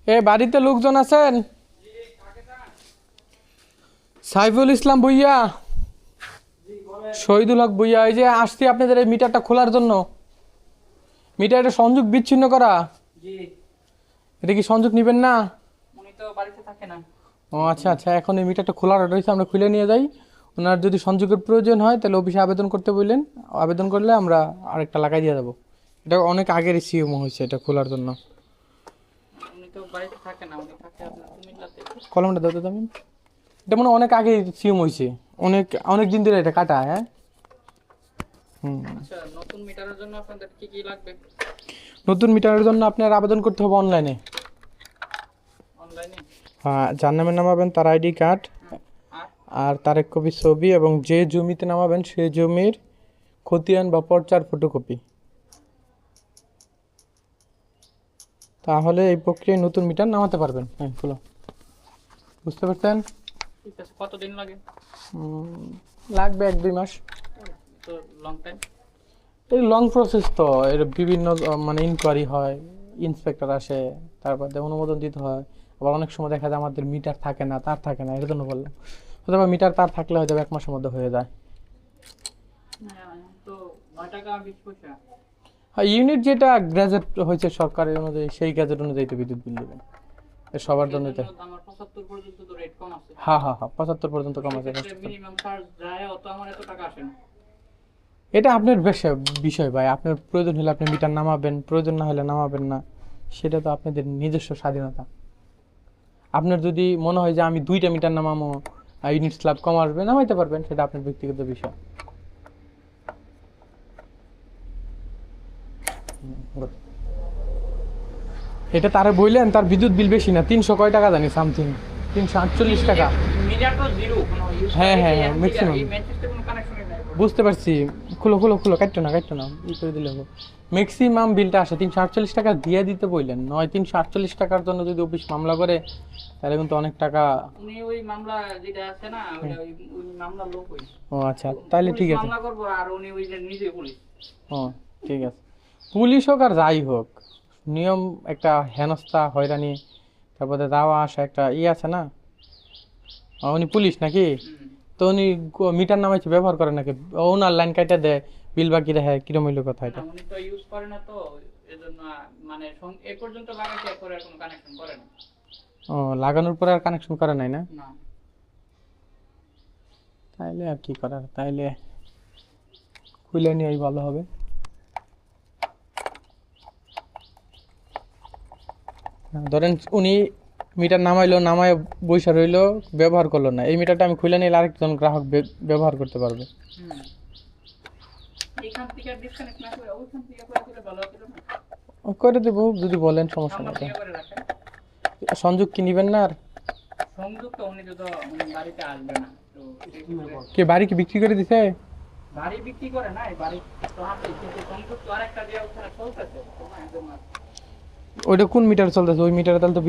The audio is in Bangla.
এ বাড়িতে লোকজন আছেন? সাইফুল ইসলাম ভুইয়া, শহীদুল হক ভুইয়া, এই যে আসছি আপনাদের এই মিটারটা খোলার জন্য। মিটারটা সংযোগ বিচ্ছিন্ন করা। জি। এটা কি সংযোগ নিবেন না? উনি তো বাড়িতে থাকে না। ও আচ্ছা আচ্ছা, এখন এই মিটারটা খোলার অর্ডার হয়েছে, আমরা খুলে নিয়ে যাই। ওনার যদি সংযোগের প্রয়োজন হয় তাহলে অফিসে আবেদন করতে বললেন, আবেদন করলে আমরা আরেকটা লাগাই দিয়ে দেবো। এটা অনেক আগের সিএম হয়েছে এটা খোলার জন্য। উনি তো বাড়িতে থাকে না, উনি থাকে আপনার কুমিল্লাতে। কলমটা দাও তো আমি। এটা মনে হয় অনেক আগে সিএম হয়েছে, অনেক অনেক দিন ধরে এটা কাটা। হ্যাঁ আচ্ছা, নতুন মিটারের জন্য আপনাদের কি কি লাগবে? নতুন মিটারের জন্য আপনার আবেদন করতে হবে অনলাইনে। অনলাইনে? হ্যাঁ, যার নামে নামাবেন তার আইডি কার্ড আর আর তার এক কপি ছবি এবং যে জমিতে নামাবেন সেই জমির খতিয়ান বা পর্চার ফটোকপি। তাহলে এই প্রক্রিয়ায় নতুন মিটার নামাতে পারবেন। হ্যাঁ খোলো, বুঝতে পারছেন? ঠিক আছে, কতদিন লাগে? লাগবে 1-2 মাস। তো লং টাইম। এই লং প্রসেস তো, এর বিভিন্ন মানে ইনকোয়ারি হয়, ইন্সপেক্টর আসে, তারপর অনুমোদন দিতে হয়। আবার অনেক সময় দেখা যায় আমাদের মিটার থাকে না, তার থাকে না, এর জন্য বললাম। হয়তো বা মিটার তার থাকলে হয়তো 1 মাসের মধ্যে হয়ে যায়। তো 9 টাকা 20 পয়সা। আর ইউনিট যেটা গ্যাজেট হয়েছে সরকারের অনুযায়ী, সেই গ্যাজেট অনুযায়ী তো বিদ্যুৎ বিল দেবেন সবার জন্য। আমার 75 পর্যন্ত তো রেট কম আছে। হ্যাঁ হ্যাঁ হ্যাঁ, 75 পর্যন্ত কম আছে। মিনিমাম চার্জ যায়, অত আমার এত টাকা আসে না। এটা আপনার বিষয় ভাই, আপনার প্রয়োজন হলে আপনি মিটার নামাবেন, প্রয়োজন না হলে নামাবেন না। সেটা তো আপনাদের নিজস্ব স্বাধীনতা। আপনার যদি মনে হয় যে আমি 2টা মিটার নামাবো, ইউনিট স্ল্যাব কম আসবে, নামাইতে পারবেন, সেটা আপনার ব্যক্তিগত বিষয়। এটা তারা বললেন তার বিদ্যুৎ বিল বেশি না, 300 কয় টাকা জানি, সামথিং 348 টাকা। মিটার তো জিরো, কোনো ইউজ হ্যাঁ হ্যাঁ হ্যাঁ, ম্যাক্সিমাম। এই ম্যাট্রিক্সে কোনো কানেকশনই নাই। বুঝতে পারছি। খুলো খুলো খুলো, কাটতো না কাটতো না, ই করে দিলে হবে। ম্যাক্সিমাম বিলটা আসে 348 টাকা দিয়ে দিতে বললেন, নয় 348 টাকার জন্য যদি অফিস মামলা করে তাহলে কিন্তু অনেক টাকা। উনি ওই মামলা যেটা আছে না, ওই মামলা লোক হই। ও আচ্ছা, তাহলে ঠিক আছে। মামলা করব, আর উনি ওই যে নিজে পুলিশ। ও ঠিক আছে, পুলিশ হোক আর যাই হোক, নিয়ম একটা হেনস্থা হয়রানি, তারপরে যাওয়া আসা একটা আছে না। উনি পুলিশ নাকি? তো উনি মিটার নামাইছে ব্যবহার করে নাকি? ওনার লাইন কাইটা দেয়, বিল বাকি রাখে, কিরম হইলো কথা এটা? উনি তো ইউজ করে না, তো এজন্য মানে এ পর্যন্ত লাগাইছে, এরপরে কোনো কানেকশন করে না। ও, লাগানোর পরে আর কানেকশন করে নাই না? না। তাইলে আর কি করার, তাইলে খুলে নিয়েই ভালো হবে। ধরেন উনি মিটার নামাইলো, নামায় বৈশা রইলো, ব্যবহার করলো না, এই মিটারটা আমি খুলে নিলে আরেকজন গ্রাহক ব্যবহার করতে পারবে। এখান থেকে ডিসকানেক্ট না করে ওইখান থেকে করে দিলে ভালো হতো না? করে দেবো যদি বলেন, সমস্যা নেই। করে রাখেন। সংযোগ কি নিবেন না? আর সংযোগ তো উনি তো বাড়িতে আসবে না, তো কে বাড়ি কি বিক্রি করে দিছে? বাড়ি বিক্রি করে না, এই বাড়ি তো হাতে, কিন্তু সংযোগ তো আরেকটা দিয়ে ওখানে চলতেছে। ওইটা কোন মিটার চলতেছে? ওই মিটারে তাহলে তো